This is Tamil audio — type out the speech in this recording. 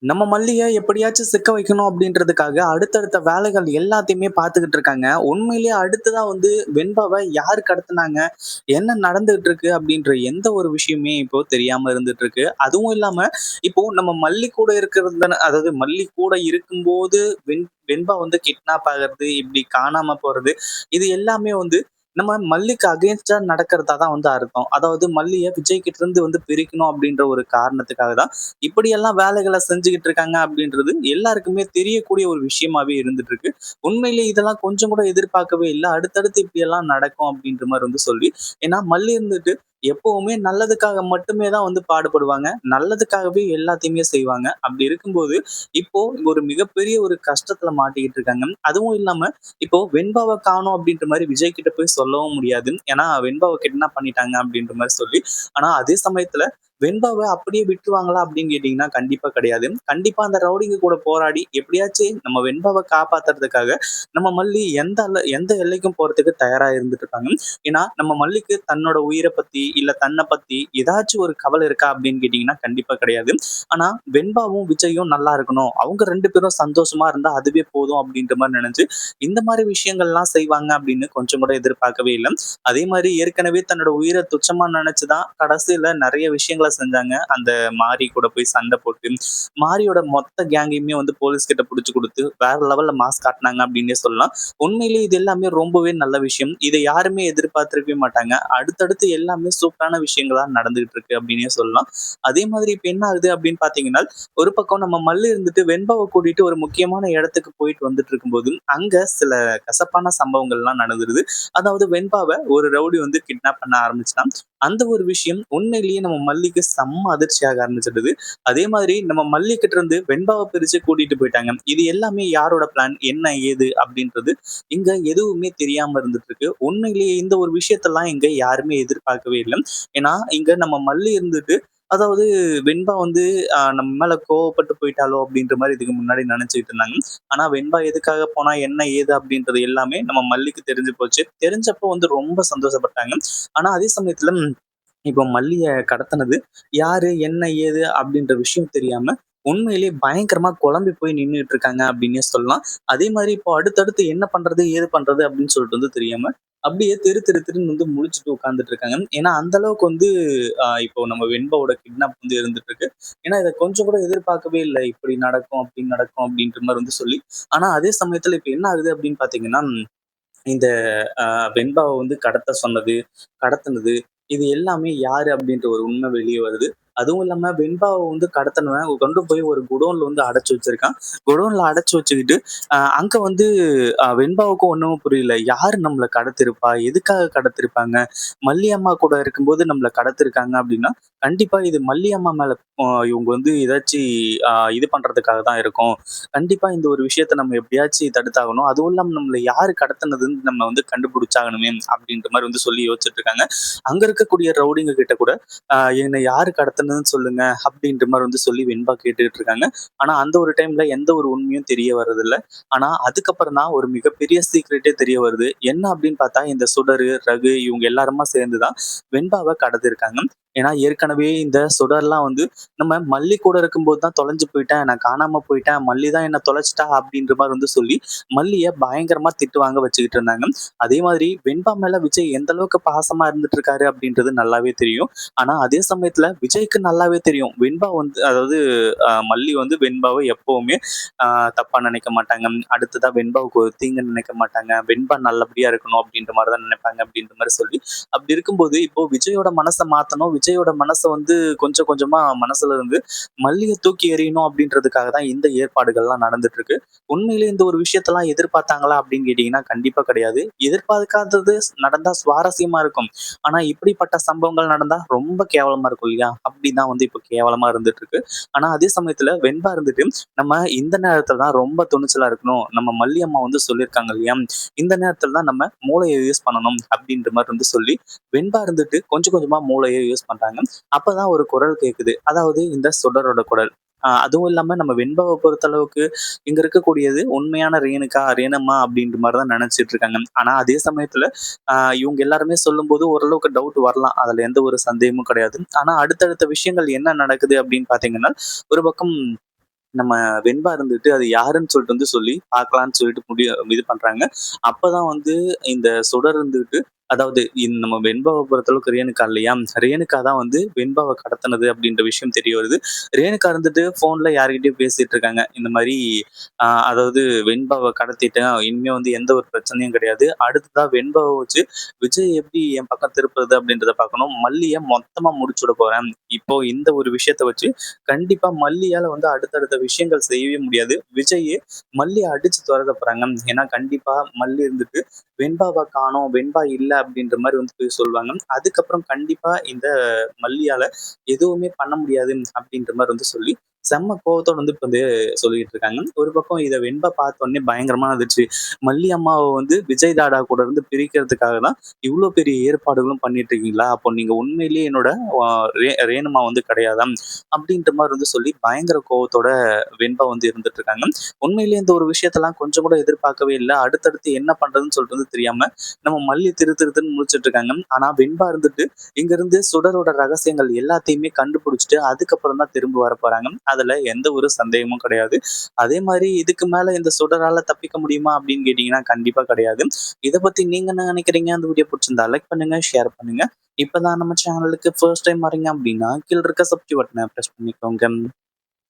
நம்ம மல்லிய எப்படியாச்சும் சிக்க வைக்கணும் அப்படின்றதுக்காக அடுத்தடுத்த வேலைகள் எல்லாத்தையுமே பார்த்துக்கிட்டு இருக்காங்க. உண்மையிலேயே அடுத்ததா வெண்பாவ யார் கடத்துனாங்க? என்ன நடந்துகிட்டு இருக்கு? அப்படின்ற எந்த ஒரு விஷயமே இப்போ தெரியாம இருந்துட்டு இருக்கு. அதுவும் இல்லாம இப்போ நம்ம மல்லி கூட இருக்கிறது அதாவது மல்லி கூட இருக்கும்போது வெண்பா கிட்னாப் ஆகுறது, இப்படி காணாம போறது, இது எல்லாமே நம்ம மல்லிக்கு அகைன்ஸ்டா நடக்கிறதா தான் அர்த்தம். அதாவது மல்லிய விஜய் கிட்ட இருந்து பிரிக்கணும் அப்படின்ற ஒரு காரணத்துக்காக தான் இப்படியெல்லாம் வேலைகளை செஞ்சுகிட்டு இருக்காங்க அப்படின்றது எல்லாருக்குமே தெரியக்கூடிய ஒரு விஷயமாவே இருந்துட்டு இருக்கு. உண்மையிலேயே இதெல்லாம் கொஞ்சம் கூட எதிர்பார்க்கவே இல்லை. அடுத்தடுத்து இப்படி எல்லாம் நடக்கும் அப்படின்ற மாதிரி சொல்லி. ஏன்னா மல்லி எப்பவுமே நல்லதுக்காக மட்டுமே தான் பாடுபடுவாங்க. நல்லதுக்காகவே எல்லாத்தையுமே செய்வாங்க. அப்படி இருக்கும்போது இப்போ ஒரு மிகப்பெரிய ஒரு கஷ்டத்துல மாட்டிக்கிட்டு இருக்காங்க. அதுவும் இல்லாம இப்போ வெண்பாவை காணோம் அப்படின்ற மாதிரி விஜய் கிட்ட போய் சொல்லவும் முடியாது. ஏன்னா வெண்பாவை கிட்னாப் பண்ணிட்டாங்க அப்படின்ற மாதிரி சொல்லி. ஆனா அதே சமயத்துல வெண்பாவ அப்படியே விட்டுருவாங்களா அப்படின்னு கேட்டீங்கன்னா கண்டிப்பா கிடையாது. கண்டிப்பா அந்த ரவுடிங்க கூட போராடி எப்படியாச்சும் நம்ம வெண்பாவ காப்பாத்துறதுக்காக நம்ம மல்லி எந்த எல்லைக்கும் போறதுக்கு தயாரா இருந்துட்டு இருக்காங்க. ஏன்னா நம்ம மல்லிக்கு தன்னோட உயிரை பத்தி இல்ல தன்னை பத்தி ஏதாச்சும் ஒரு கவலை இருக்கா அப்படின்னு கேட்டீங்கன்னா கண்டிப்பா கிடையாது. ஆனா வெண்பாவும் விஜயும் நல்லா இருக்கணும், அவங்க 2 பேரும் சந்தோஷமா இருந்தா அதுவே போதும் அப்படின்ற மாதிரி நினைச்சு இந்த மாதிரி விஷயங்கள்லாம் செய்வாங்க அப்படின்னு கொஞ்சம் கூட எதிர்பார்க்கவே இல்லை. அதே மாதிரி ஏற்கனவே தன்னோட உயிரை துச்சமா நினைச்சுதான் கடைசியில நிறைய விஷயங்களை செஞ்சாங்க. அந்த மாரி கூட போய் சண்டை போட்டு மாரியோட மொத்த கேங்கையுமே போலீஸ் கிட்ட புடிச்சு கொடுத்து வேற லெவல்ல மாஸ் காட்டினாங்க அப்படின்னே சொல்லலாம். உண்மையிலேயே இது எல்லாமே ரொம்பவே நல்ல விஷயம். இதை யாருமே எதிர்பார்த்திருக்கவே மாட்டாங்க. அடுத்தடுத்து எல்லாமே சூப்பரான விஷயங்களா நடந்துகிட்டு இருக்கு அப்படின்னே சொல்லலாம். அதே மாதிரி இப்ப என்ன ஆகுது அப்படின்னு பாத்தீங்கன்னா, ஒரு பக்கம் நம்ம மல்லி வெண்பாவை கூட்டிட்டு ஒரு முக்கியமான இடத்துக்கு போயிட்டு வந்துட்டு இருக்கும்போது அங்க சில கசப்பான சம்பவங்கள்லாம் நடந்துருது. அதாவது வெண்பாவை ஒரு ரவுடி கிட்னாப் பண்ண ஆரம்பிச்சுட்டான். அந்த ஒரு விஷயம் உண்மையிலேயே நம்ம மல்லிக்கு செம்ம அதிர்ச்சியாக ஆரம்பிச்சிடுது. அதே மாதிரி நம்ம மல்லி கிட்ட இருந்து வெண்பாவை பிரிச்சு கூட்டிட்டு போயிட்டாங்க. இது எல்லாமே யாரோட பிளான், என்ன ஏது அப்படின்றது இங்க எதுவுமே தெரியாம இருந்துட்டு இருக்கு. உண்மையிலேயே இந்த ஒரு விஷயத்தெல்லாம் இங்க யாருமே எதிர்பார்க்கவே இல்லை. ஏன்னா இங்க நம்ம மல்லி அதாவது வெண்பா நம்ம மேல கோவப்பட்டு போயிட்டாலோ அப்படின்ற மாதிரி இதுக்கு முன்னாடி நினைச்சுட்டு இருந்தாங்க. ஆனா வெண்பா எதுக்காக போனா, என்ன ஏது அப்படின்றது எல்லாமே நம்ம மல்லிக்கு தெரிஞ்சு போச்சு. தெரிஞ்சப்போ ரொம்ப சந்தோஷப்பட்டாங்க. ஆனா அதே சமயத்துல இப்போ மல்லிய கடத்துனது யாரு, என்ன ஏது அப்படின்ற விஷயம் தெரியாம உண்மையிலேயே பயங்கரமா குழம்பி போய் நின்னுட்டு இருக்காங்க அப்படின்னே சொல்லலாம். அதே மாதிரி இப்போ அடுத்தடுத்து என்ன பண்றது, ஏது பண்றது அப்படின்னு சொல்லிட்டு தெரியாம அப்படியே தெரு தெரு தெருன்னு முழிச்சுட்டு உட்கார்ந்துட்டு இருக்காங்க. ஏன்னா அந்த அளவுக்கு இப்போ நம்ம வெண்பாவோட கிட்னாப் இருந்துட்டு இருக்கு. ஏன்னா இதை கொஞ்சம் கூட எதிர்பார்க்கவே இல்லை. இப்படி நடக்கும், அப்படி நடக்கும் அப்படின்ற மாதிரி சொல்லி. ஆனா அதே சமயத்துல இப்ப என்ன ஆகுது அப்படின்னு பாத்தீங்கன்னா, இந்த வெண்பாவ கடத்த சொன்னது, கடத்துனது, இது எல்லாமே யாரு அப்படின்ற ஒரு உண்மை வெளிய வருது. அதுவும் இல்லாம வெண்பாவ கடத்துனவன் கொண்டு போய் ஒரு குடோன்ல அடைச்சு வச்சிருக்கான். குடோன்ல அடைச்சு வச்சுக்கிட்டு, அங்க வெண்பாவுக்கும் ஒண்ணும் புரியல. யாரு நம்மள கடத்திருப்பா? எதுக்காக கடத்திருப்பாங்க? மல்லி அம்மா கூட இருக்கும்போது நம்மள கடத்திருக்காங்க அப்படின்னா, கண்டிப்பா இது மல்லி அம்மா மேல இவங்க ஏதாச்சு இது பண்றதுக்காக தான் இருக்கும். கண்டிப்பா இந்த ஒரு விஷயத்த நம்ம எப்படியாச்சும் தடுத்தாகணும். அதுவும் இல்லாம நம்மள யாரு கடத்துனதுன்னு நம்ம கண்டுபிடிச்சாகணுமே அப்படின்ற மாரி சொல்லி யோசிச்சுட்டு இருக்காங்க. அங்க இருக்கக்கூடிய ரவுடிங்க கிட்ட கூட என்ன யாரு கடத்துனதுன்னு சொல்லுங்க அப்படின்ற மாரி சொல்லி வெண்பா கேட்டுட்டு இருக்காங்க. ஆனா அந்த ஒரு டைம்ல எந்த ஒரு உண்மையும் தெரிய வர்றதில்ல. ஆனா அதுக்கப்புறம் தான் ஒரு மிகப்பெரிய சீக்ரெட்டே தெரிய வருது. என்ன அப்படின்னு பார்த்தா இந்த சுடரு, ரகு இவங்க எல்லாருமா சேர்ந்து தான் வெண்பாவ கடத்திருக்காங்க. ஏன்னா ஏற்கனவே இந்த சுடர்லாம் நம்ம மல்லி கூட இருக்கும்போது தான் தொலைஞ்சு போயிட்டேன், நான் காணாம போயிட்டேன், மல்லி தான் என்ன தொலைச்சிட்டா அப்படின்ற மாதிரி சொல்லி மல்லிய பயங்கரமா திட்டு வாங்க வச்சுக்கிட்டு இருந்தாங்க. அதே மாதிரி வெண்பா மேல விஜய் எந்த அளவுக்கு பாசமா இருந்துட்டு இருக்காரு அப்படின்றது நல்லாவே தெரியும். ஆனா அதே சமயத்துல விஜய்க்கு நல்லாவே தெரியும் வெண்பா அதாவது மல்லி வெண்பாவை எப்பவுமே தப்பா நினைக்க மாட்டாங்க. அடுத்ததா வெண்பாவுக்கு ஒரு தீங்கு நினைக்க மாட்டாங்க. வெண்பா நல்லபடியா இருக்கணும் அப்படின்ற மாதிரி தான் நினைப்பாங்க அப்படின்ற மாதிரி சொல்லி. அப்படி இருக்கும்போது இப்போ விஜயோட மனசை மாத்தணும், விஜயோட மனசை கொஞ்சம் கொஞ்சமா மனசுல இருந்து மல்லிய தூக்கி எறியணும் அப்படின்றதுக்காக தான் இந்த ஏற்பாடுகள்லாம் நடந்துட்டு இருக்கு. உண்மையிலேயே இந்த ஒரு விஷயத்தெல்லாம் எதிர்பார்த்தாங்களா அப்படின்னு கேட்டீங்கன்னா கண்டிப்பா கிடையாது. எதிர்பார்க்காதது நடந்தா சுவாரஸ்யமா இருக்கும். ஆனா இப்படிப்பட்ட சம்பவங்கள் நடந்தா ரொம்ப கேவலமா இருக்கும் இல்லையா? அப்படிதான் இப்ப கேவலமா இருந்துட்டு இருக்கு. ஆனா அதே சமயத்துல வெண்பா நம்ம இந்த நேரத்துல தான் ரொம்ப துணிச்சலா இருக்கணும். நம்ம மல்லி அம்மா சொல்லியிருக்காங்க இல்லையா? இந்த நேரத்துல தான் நம்ம மூளையை யூஸ் பண்ணணும் அப்படின்ற மாதிரி சொல்லி வெண்பா கொஞ்சம் கொஞ்சமா மூளையை யூஸ் பண்றாங்க. அப்பதான் ஒரு குரல் கேக்குது. அதாவது இந்த சுடரோட குரல். அதுவும் இல்லாம நம்ம வெண்பாவை பொறுத்த அளவுக்கு இங்க இருக்கக்கூடியது உண்மையான ரேணுகா, ரேணம்மா அப்படின்ற மாதிரி தான் நினைச்சிட்டு இருக்காங்க. ஆனா அதே சமயத்துல இவங்க எல்லாருமே சொல்லும்போது ஓரளவுக்கு டவுட் வரலாம். அதுல எந்த ஒரு சந்தேகமும் கிடையாது. ஆனா அடுத்தடுத்த விஷயங்கள் என்ன நடக்குது அப்படின்னு பாத்தீங்கன்னா, ஒரு பக்கம் நம்ம வெண்பா இருந்துட்டு அது யாருன்னு சொல்லிட்டு சொல்லி பார்க்கலான்னு சொல்லிட்டு இது பண்றாங்க. அப்பதான் வந்து இந்த சுடர் இருந்துகிட்டு அதாவது நம்ம வெண்பாவ பொறுத்தளவுக்கு ரேணுகா இல்லையா? ரேணுகா தான் வந்து வெண்பாவ கடத்துனது அப்படின்ற விஷயம் தெரிய வருது. ரேணுகா இருந்துட்டு ஃபோன்ல யார்கிட்டயோ பேசிட்டு இருக்காங்க. இந்த மாரி அதாவது வெண்பாவ கடத்திட்டேன். இனிமே வந்து எந்த ஒரு பிரச்சனையும் கிடையாது. அடுத்ததா வெண்பாவ வச்சு விஜய் எப்படி என் பக்கம் திருப்புறது அப்படின்றத பார்க்கணும். மல்லிய மொத்தமா முடிச்சுட போறேன். இப்போ இந்த ஒரு விஷயத்த வச்சு கண்டிப்பா மல்லியால வந்து அடுத்தடுத்த விஷயங்கள் செய்யவே முடியாது. விஜய் மல்லிய அடிச்சு தொரத்த போறாங்க. ஏன்னா கண்டிப்பா மல்லி இருந்துட்டு வெண்பாவ காணோம், வெண்பா இல்ல அப்படின்ற மாரி வந்து போய் சொல்லுவாங்க. அதுக்கப்புறம் கண்டிப்பா இந்த மல்லியால எதுவுமே பண்ண முடியாது அப்படின்ற மாரி வந்து சொல்லி செம்ம கோவத்தோட வந்து இப்ப வந்து சொல்லிட்டு இருக்காங்க. ஒரு பக்கம் இத வெண்பா பார்த்த உடனே பயங்கரமா அதிர்ச்சி. மல்லி அம்மாவ வந்து விஜய் டாடா கூட இருந்து பிரிக்கிறதுக்காக தான் இவ்ளோ பெரிய ஏற்பாடுகளும் பண்ணிட்டு இருக்கீங்களா? அப்போ நீங்க உண்மையிலேயே என்னோட அ ரேணுமா வந்து கிடையாதா? அப்படின்ற மாரி வந்து சொல்லி பயங்கர கோவத்தோட வெண்பா வந்து இருந்துட்டு இருக்காங்க. உண்மையிலேயே இந்த ஒரு விஷயத்தெல்லாம் கொஞ்சம் கூட எதிர்பார்க்கவே இல்ல. அடுத்தடுத்து என்ன பண்றதுன்னு சொல்லிட்டு வந்து தெரியாம நம்ம மல்லி திரு திருன்னு முழிச்சுட்டு இருக்காங்க. ஆனா வெண்பா இருந்துட்டு இங்கிருந்து சுடரோட ரகசியங்கள் எல்லாத்தையுமே கண்டுபிடிச்சுட்டு அதுக்கப்புறம் தான் திரும்ப வரப்போறாங்க. அதுல எந்த ஒரு சந்தேகமும் கிடையாது. அதே மாரி இதுக்கு மேல இந்த சுடரால தப்பிக்க முடியுமா அப்படின்னு கேட்டீங்கன்னா கண்டிப்பா கிடையாது. இத பத்தி நீங்க என்ன நினைக்கிறீங்க? அந்த வீடியோ புடிச்சிருந்தா லைக் பண்ணுங்க, ஷேர் பண்ணுங்க. இப்பதான் நம்ம சேனலுக்கு ஃபர்ஸ்ட் டைம் வரீங்க அப்படின்னா கீழ இருக்க சப்ஸ்கிரைப் பட்டன பிரஸ் பண்ணிக்கோங்க.